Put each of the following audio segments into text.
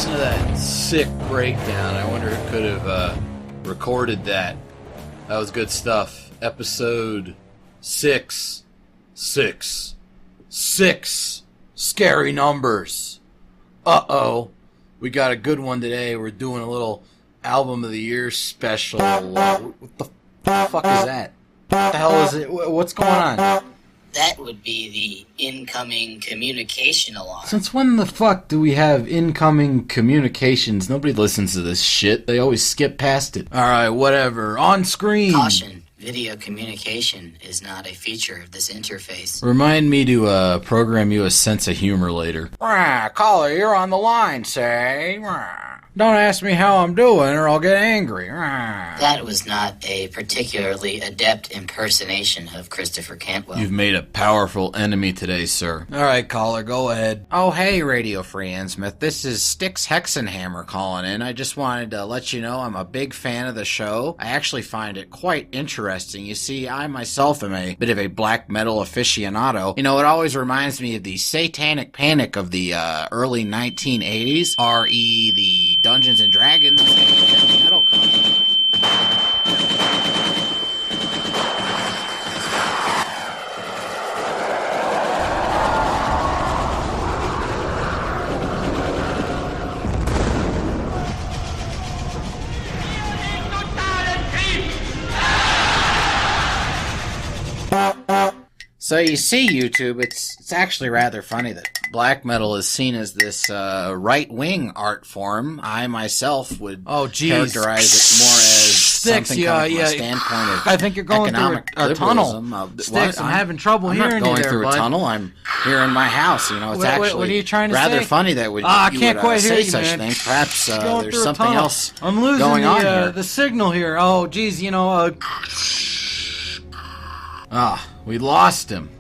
Listen to that sick breakdown. I wonder who could have recorded that. That was good stuff. Episode 6. Scary numbers. Uh-oh. We got a good one today. We're doing a little album of the year special. What the fuck is that? What the hell is it? What's going on? That would be the incoming communication alarm. Since when the fuck do we have incoming communications? Nobody listens to this shit. They always skip past it. Alright, whatever. On screen. Caution. Video communication is not a feature of this interface. Remind me to program you a sense of humor later. Caller, you're on the line, say. Don't ask me how I'm doing or I'll get angry. That was not a particularly adept impersonation of Christopher Cantwell. You've made a powerful enemy today, sir. Alright, caller, go ahead. Oh, hey, Radio Free Innsmouth. This is Styx Hexenhammer calling in. I just wanted to let you know I'm a big fan of the show. I actually find it quite interesting. You see, I myself am a bit of a black metal aficionado. You know, it always reminds me of the satanic panic of the early 1980s. R.E. the Dungeons and Dragons and heavy metal content. So you see, YouTube, it's actually rather funny that black metal is seen as this right-wing art form. I myself would characterize it more as something coming from a standpoint of I think you're going through a tunnel. Sticks, I'm having trouble hearing you there, I'm not going through bud. a tunnel. I'm here in my house. You know, it's What are you trying to rather say? funny that I you can't would quite hear say you, such man. things. Perhaps Going there's through a something tunnel. else I'm losing going on here. the signal here. Oh, geez, you know. We lost him.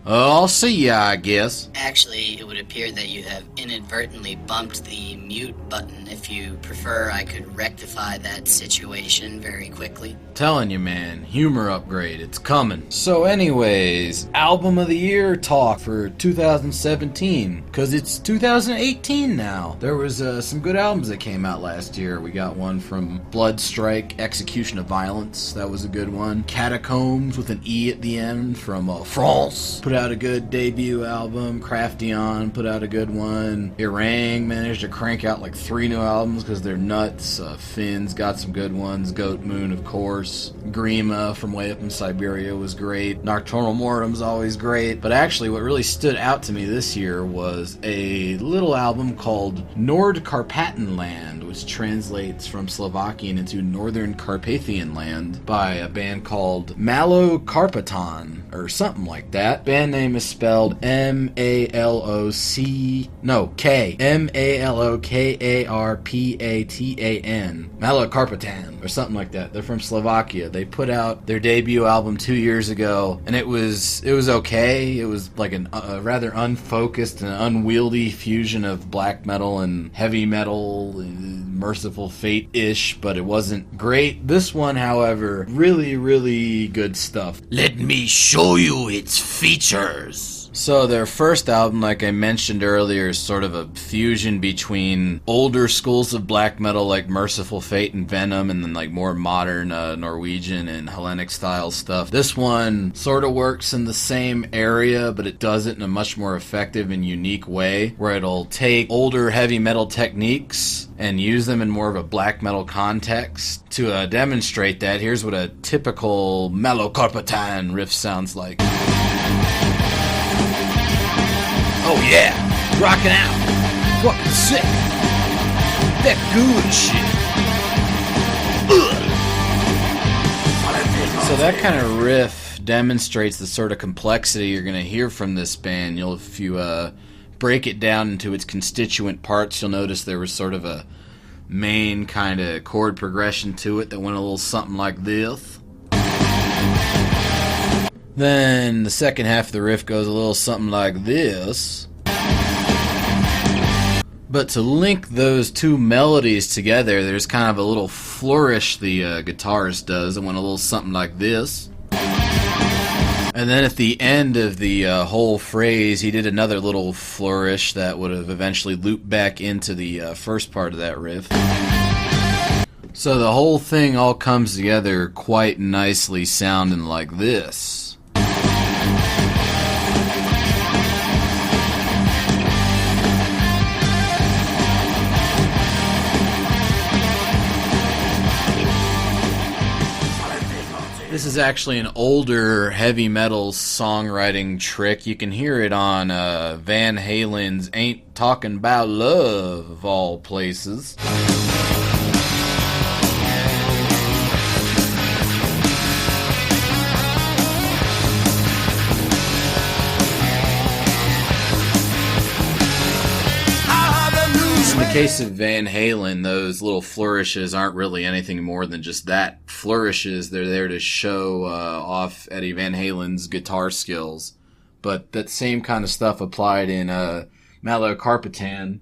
I'll see ya, I guess. Actually, it would appear that you have inadvertently bumped the mute button. If you prefer, I could rectify that situation very quickly. Telling you, man, humor upgrade, it's coming. So anyways, album of the year talk for 2017, because it's 2018 now. There was some good albums that came out last year. We got one from Bloodstrike, Execution of Violence, that was a good one. Catacombs with an E at the end from France, put out a good debut album. Craftion put out a good one. Irang managed to crank out like 3 new albums because they're nuts. Finn's got some good ones. Goat Moon, of course. Grima from way up in Siberia was great. Nocturnal Mortem's always great. But actually what really stood out to me this year was a little album called Nordkarpatan Land, which translates from Slovakian into Northern Carpathian Land, by a band called Malokarpatan, or something like that. Band name is spelled K. Malokarpatan. Malokarpatan, or something like that. They're from Slovakia. They put out their debut album 2 years ago, and it was okay. It was like a rather unfocused and unwieldy fusion of black metal and heavy metal, Merciful Fate-ish, but it wasn't great. This one, however, really, really good stuff. Let me show you its features. So their first album, like I mentioned earlier, is sort of a fusion between older schools of black metal like Merciful Fate and Venom, and then like more modern Norwegian and Hellenic style stuff. This one sort of works in the same area, but it does it in a much more effective and unique way, where it'll take older heavy metal techniques and use them in more of a black metal context. To demonstrate that, here's what a typical Malokarpatan riff sounds like. Oh yeah, rocking out. Fucking sick. That good shit. So that kind of riff demonstrates the sort of complexity you're going to hear from this band. If you break it down into its constituent parts, you'll notice there was sort of a main kind of chord progression to it that went a little something like this. Then the second half of the riff goes a little something like this. But to link those two melodies together, there's kind of a little flourish the guitarist does. It went a little something like this. And then at the end of the whole phrase, he did another little flourish that would have eventually looped back into the first part of that riff. So the whole thing all comes together quite nicely, sounding like this. This is actually an older heavy metal songwriting trick. You can hear it on Van Halen's Ain't Talking About Love, of all places. In the case of Van Halen, those little flourishes aren't really anything more than just that. Flourishes, they're there to show off Eddie Van Halen's guitar skills. But that same kind of stuff applied in Malokarpatan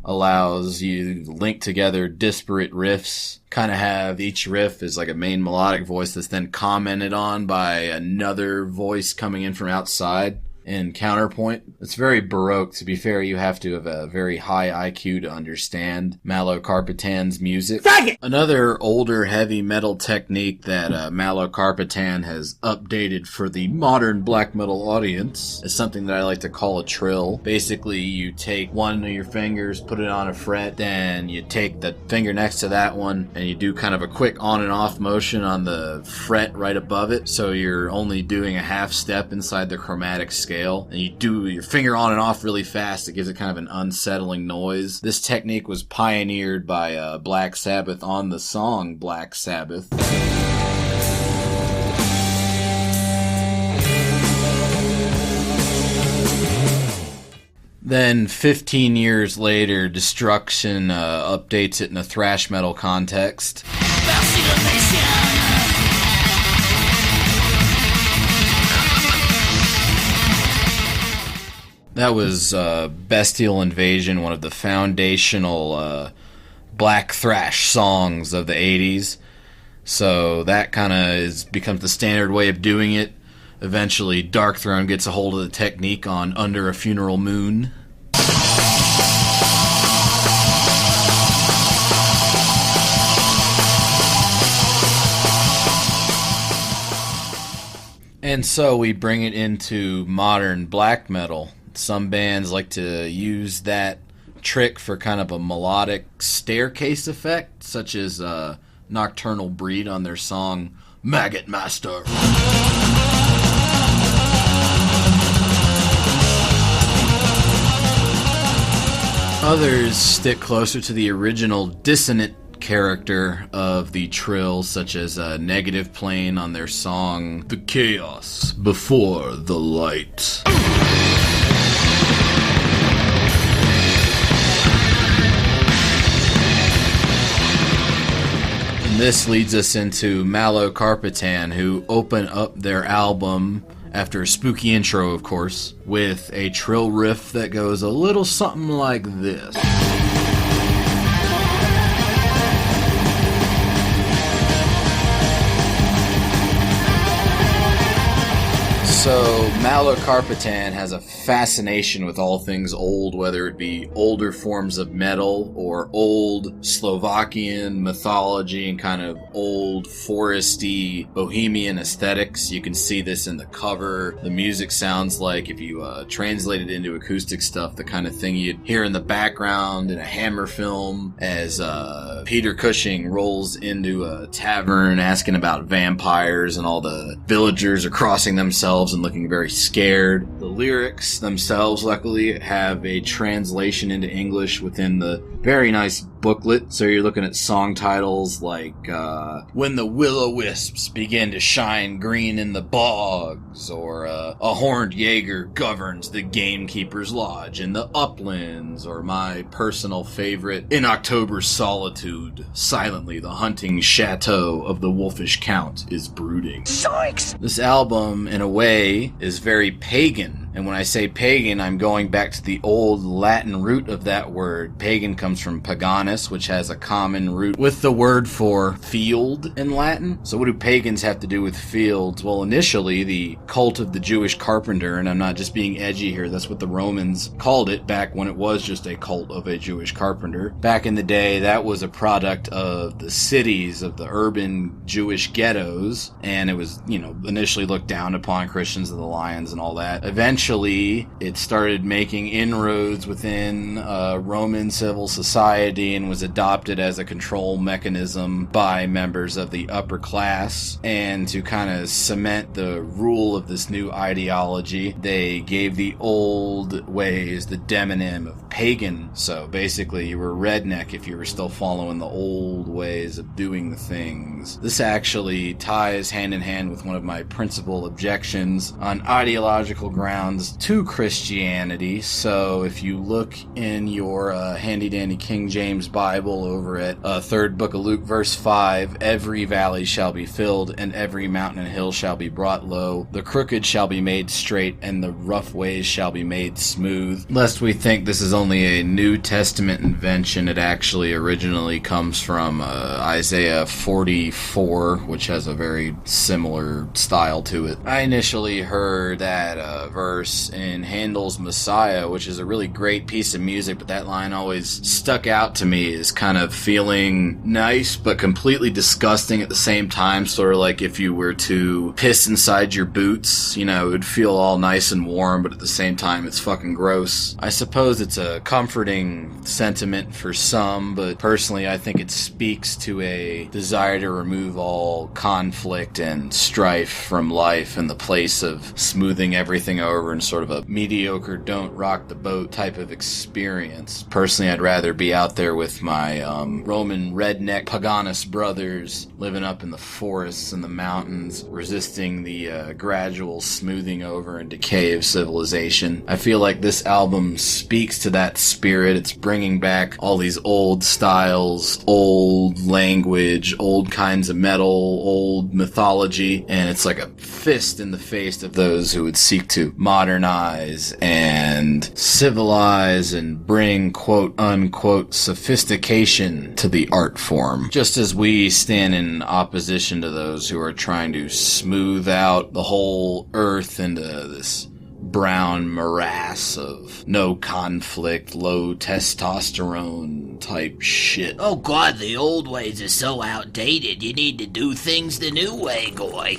allows you to link together disparate riffs, kind of have each riff is like a main melodic voice that's then commented on by another voice coming in from outside. In counterpoint, it's very Baroque. To be fair, you have to have a very high IQ to understand Malokarpatan's music. Another older heavy metal technique that Malokarpatan has updated for the modern black metal audience is something that I like to call a trill. Basically, you take one of your fingers, put it on a fret, then you take the finger next to that one, and you do kind of a quick on and off motion on the fret right above it, so you're only doing a half step inside the chromatic scale. And you do your finger on and off really fast. It gives it kind of an unsettling noise. This technique was pioneered by Black Sabbath on the song Black Sabbath. Then 15 years later, Destruction updates it in a thrash metal context. That was Bestial Invasion, one of the foundational black thrash songs of the 80s. So that kind of becomes the standard way of doing it. Eventually, Darkthrone gets a hold of the technique on Under a Funeral Moon. And so we bring it into modern black metal. Some bands like to use that trick for kind of a melodic staircase effect, such as Nocturnal Breed on their song Maggot Master. Others stick closer to the original dissonant character of the trill, such as Negative Plane on their song The Chaos Before the Light. And this leads us into Malokarpatan, who open up their album after a spooky intro, of course, with a trill riff that goes a little something like this. So, Malokarpatan has a fascination with all things old, whether it be older forms of metal or old Slovakian mythology and kind of old foresty bohemian aesthetics. You can see this in the cover. The music sounds like, if you translate it into acoustic stuff, the kind of thing you'd hear in the background in a Hammer film as Peter Cushing rolls into a tavern asking about vampires and all the villagers are crossing themselves and looking very scared. The lyrics themselves, luckily, have a translation into English within the very nice booklet. So you're looking at song titles like When the Will-O-Wisps Begin to Shine Green in the Bogs, or A Horned Jaeger Governs the Gamekeeper's Lodge in the Uplands, or my personal favorite, In October's Solitude, Silently the Hunting Chateau of the Wolfish Count is Brooding. Zoinks! This album, in a way, is very pagan. And when I say pagan, I'm going back to the old Latin root of that word. Pagan comes from paganus, which has a common root with the word for field in Latin. So what do pagans have to do with fields? Well, initially, the cult of the Jewish carpenter, and I'm not just being edgy here, that's what the Romans called it back when it was just a cult of a Jewish carpenter. Back in the day, that was a product of the cities, of the urban Jewish ghettos, and it was, initially looked down upon Christians of the lions and all that. Eventually, it started making inroads within Roman civil society and was adopted as a control mechanism by members of the upper class. And to kind of cement the rule of this new ideology, they gave the old ways the demonym of pagan. So basically, you were redneck if you were still following the old ways of doing the things. This actually ties hand in hand with one of my principal objections on ideological grounds to Christianity. So if you look in your handy-dandy King James Bible over at 3rd book of Luke, verse 5, every valley shall be filled, and every mountain and hill shall be brought low. The crooked shall be made straight, and the rough ways shall be made smooth. Lest we think this is only a New Testament invention, it actually originally comes from Isaiah 44, which has a very similar style to it. I initially heard that verse in Handel's Messiah, which is a really great piece of music, but that line always stuck out to me as kind of feeling nice but completely disgusting at the same time, sort of like if you were to piss inside your boots, it would feel all nice and warm, but at the same time it's fucking gross. I suppose it's a comforting sentiment for some, but personally I think it speaks to a desire to remove all conflict and strife from life in the place of smoothing everything over in sort of a mediocre, don't rock the boat type of experience. Personally, I'd rather be out there with my Roman redneck paganus brothers living up in the forests and the mountains, resisting the gradual smoothing over and decay of civilization. I feel like this album speaks to that spirit. It's bringing back all these old styles, old language, old kinds of metal, old mythology, and it's like a fist in the face of those who would seek to modernize and civilize and bring quote-unquote sophistication to the art form. Just as we stand in opposition to those who are trying to smooth out the whole earth into this brown morass of no conflict, low testosterone type shit. Oh god, the old ways are so outdated. You need to do things the new way, goy.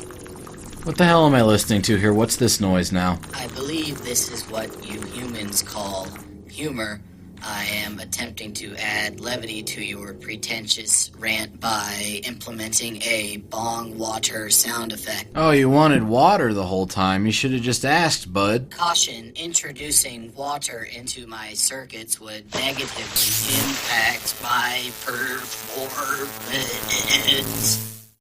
What the hell am I listening to here? What's this noise now? I believe this is what you humans call humor. I am attempting to add levity to your pretentious rant by implementing a bong water sound effect. Oh, you wanted water the whole time. You should have just asked, bud. Caution, introducing water into my circuits would negatively impact my performance.